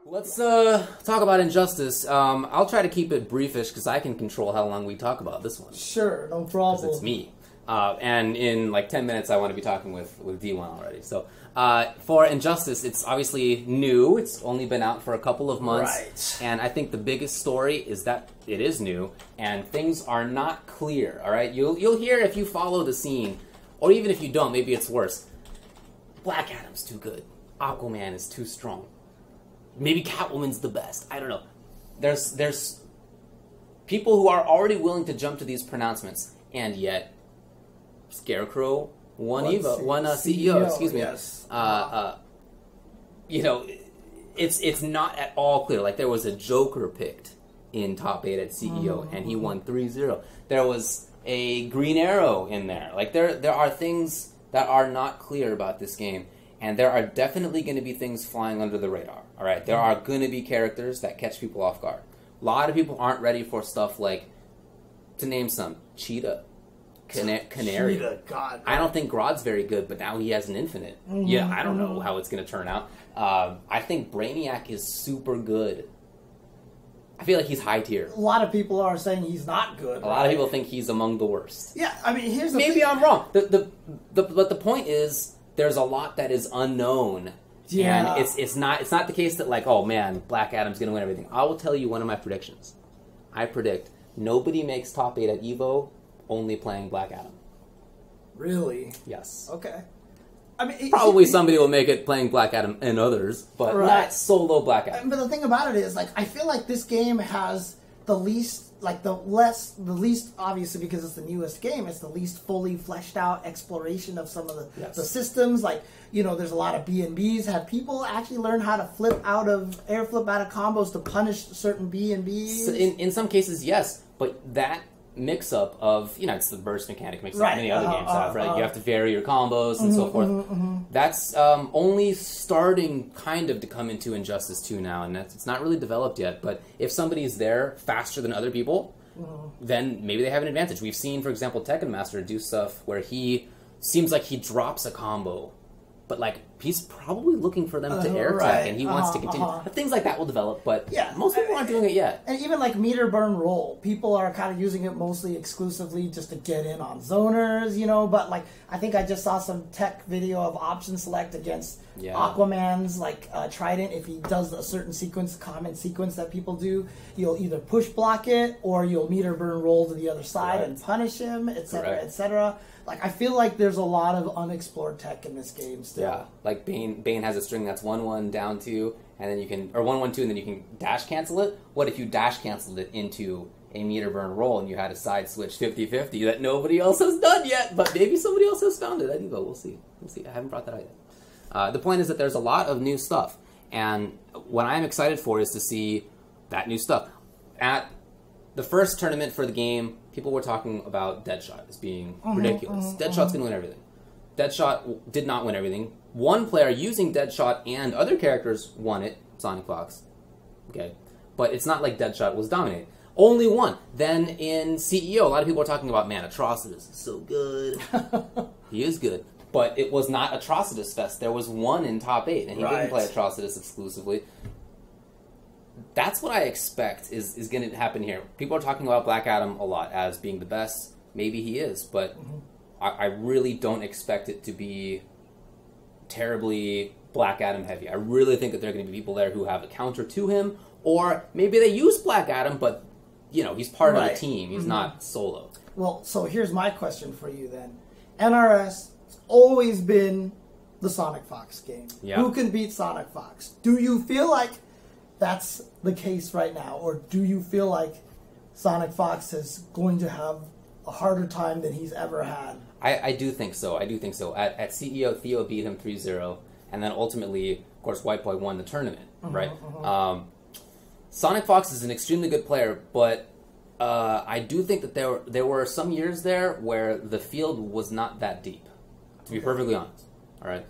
Let's talk about Injustice. I'll try to keep it briefish because I can control how long we talk about this one. Sure, no problem. Because it's me. And in like 10 minutes, I want to be talking with D1 already. So for Injustice, it's obviously new. It's only been out for a couple of months. Right. And I think the biggest story is that it is new and things are not clear. All right, you'll hear if you follow the scene, or even if you don't, maybe it's worse. Black Adam's too good. Aquaman is too strong. Maybe Catwoman's the best. I don't know. There's people who are already willing to jump to these pronouncements, and yet Scarecrow won CEO. Excuse me. Yes. You know, it's not at all clear. Like there was a Joker picked in top 8 at CEO, and he won 3-0. There was a Green Arrow in there. Like there are things that are not clear about this game. And there are definitely going to be things flying under the radar, all right? There are going to be characters that catch people off guard. A lot of people aren't ready for stuff like, to name some, Cheetah, Canary. Cheetah, God. I don't think Grodd's very good, but now he has an infinite. Yeah, I don't know how it's going to turn out. I think Brainiac is super good. I feel like he's high tier. A lot of people are saying he's not good. A lot of people think he's among the worst. Yeah, I mean, here's the Maybe thing. I'm wrong. But the point is, there's a lot that is unknown, Yeah. and it's not the case that like, oh man, Black Adam's gonna win everything. I will tell you one of my predictions. I predict nobody makes top 8 at Evo only playing Black Adam. Really? Yes. Okay. I mean, Probably somebody will make it playing Black Adam and others, but Right. not solo Black Adam. But the thing about it is, like, I feel like this game has the least, obviously because it's the newest game, it's the least fully fleshed out exploration of some of the systems. Like, you know, there's a lot of B&Bs. Have people actually learned how to air flip out of combos to punish certain B&Bs? So in some cases, yes, but that mix-up of, you know, it's the burst mechanic mix that many other games have, right? You have to vary your combos and so forth. That's only starting kind of to come into Injustice 2 now, and it's not really developed yet, but if somebody's there faster than other people, then maybe they have an advantage. We've seen, for example, Tekken Master do stuff where he seems like he drops a combo, but like he's probably looking for them to air tag, and he wants to continue. Things like that will develop, but most people aren't doing it yet. And even like meter burn roll, people are kind of using it mostly exclusively just to get in on zoners, you know. But like, I think I just saw some tech video of option select against Aquaman's like Trident. If he does a certain common sequence that people do, you'll either push block it or you'll meter burn roll to the other side and punish him, etc., etc. Like, I feel like there's a lot of unexplored tech in this game still. Yeah, like Bane has a string that's 1-1 down 2, and then you can, or 1-1-2, and then you can dash cancel it. What if you dash canceled it into a meter burn roll and you had a side switch 50-50 that nobody else has done yet, but maybe somebody else has found it? I think we'll see. I haven't brought that out yet. The point is that there's a lot of new stuff, and what I'm excited for is to see that new stuff. At the first tournament for the game, people were talking about Deadshot as being ridiculous. Deadshot's going to win everything. Deadshot did not win everything. One player using Deadshot and other characters won it, Sonic Fox. Okay, but it's not like Deadshot was dominating. Only one. Then in CEO, a lot of people are talking about, man, Atrocitus is so good. He is good. But it was not Atrocitus Fest. There was one in top 8, and he didn't play Atrocitus exclusively. That's what I expect is going to happen here. People are talking about Black Adam a lot as being the best. Maybe he is, but I really don't expect it to be terribly Black Adam heavy. I really think that there are going to be people there who have a counter to him, or maybe they use Black Adam, but you know, he's part of the team. He's not solo. Well, so here's my question for you then. NRS has always been the Sonic Fox game. Yeah. Who can beat Sonic Fox? Do you feel like that's the case right now, or do you feel like Sonic Fox is going to have a harder time than he's ever had? I do think so. I do think so. At CEO, Theo beat him 3-0, and then ultimately, of course, White Boy won the tournament, right? Sonic Fox is an extremely good player, but I do think that there were some years there where the field was not that deep, to be perfectly honest. All right,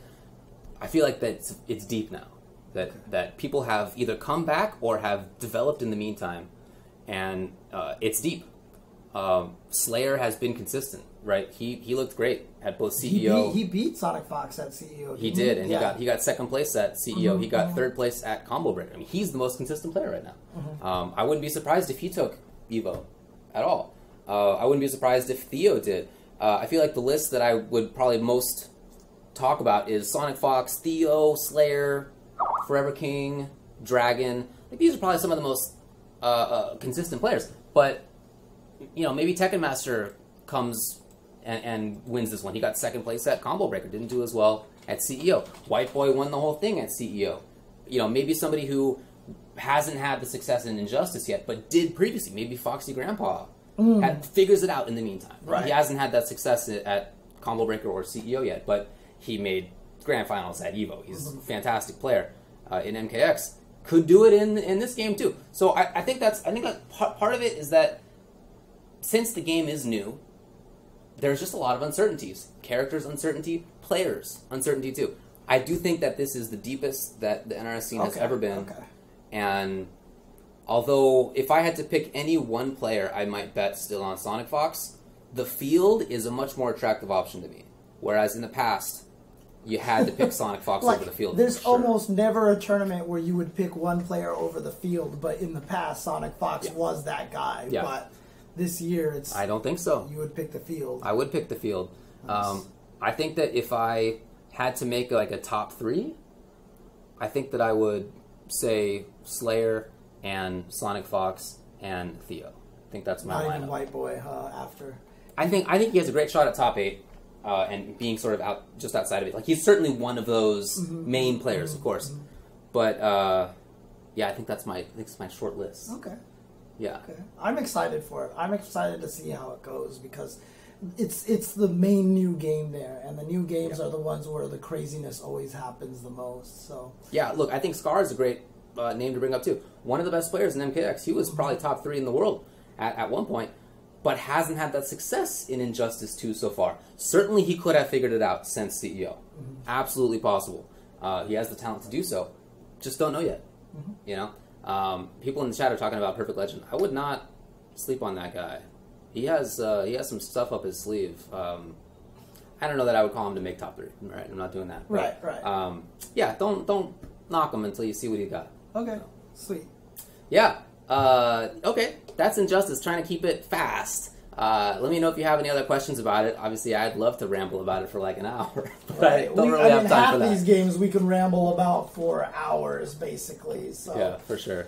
I feel like that it's deep now. That people have either come back or have developed in the meantime, and it's deep. Slayer has been consistent. right? He looked great at both CEO. He beat Sonic Fox at CEO. He did, and he got second place at CEO. He got third place at Combo Breaker. I mean, he's the most consistent player right now. I wouldn't be surprised if he took Evo at all. I wouldn't be surprised if Theo did. I feel like the list that I would probably most talk about is Sonic Fox, Theo, Slayer, Forever King, Dragon. Like, these are probably some of the most consistent players. But, maybe Tekken Master comes and wins this one. He got second place at Combo Breaker, didn't do as well at CEO. White Boy won the whole thing at CEO. Maybe somebody who hasn't had the success in Injustice yet, but did previously. Maybe Foxy Grandpa figures it out in the meantime. Right. He hasn't had that success at Combo Breaker or CEO yet, but he made grand finals at Evo. He's a fantastic player in MKX. Could do it in this game too. So I think that part of it is that since the game is new, there's just a lot of uncertainties. Characters uncertainty, players uncertainty too. I do think that this is the deepest that the NRS scene has ever been. Okay. And although if I had to pick any one player, I might bet still on Sonic Fox, the field is a much more attractive option to me. Whereas in the past, you had to pick Sonic Fox over the field. There's almost never a tournament where you would pick one player over the field, but in the past, Sonic Fox was that guy. Yeah. But this year, I don't think so. You would pick the field. I would pick the field. Nice. I think that if I had to make like a top three, I think that I would say Slayer and Sonic Fox and Theo. I think that's my lineup. Not even White Boy after. I think he has a great shot at top 8 and being sort of just outside of it. Like, he's certainly one of those main players, of course. But I think that's my short list. Okay. Yeah. Okay. I'm excited for it. I'm excited to see how it goes because it's the main new game there, and the new games are the ones where the craziness always happens the most. So yeah, look, I think Scar is a great name to bring up too. One of the best players in MKX. He was probably top 3 in the world at one point, but hasn't had that success in Injustice 2 so far. Certainly, he could have figured it out since CEO. Absolutely possible. He has the talent to do so. Just don't know yet. People in the chat are talking about Perfect Legend. I would not sleep on that guy. He has some stuff up his sleeve. I don't know that I would call him to make top 3. Right, I'm not doing that. Right. Don't knock him until you see what he got. Okay, sweet. Yeah. Okay, that's Injustice. Trying to keep it fast. Let me know if you have any other questions about it. Obviously, I'd love to ramble about it for like an hour, but I don't really have time for that. Half these games we can ramble about for hours, basically. So yeah, for sure.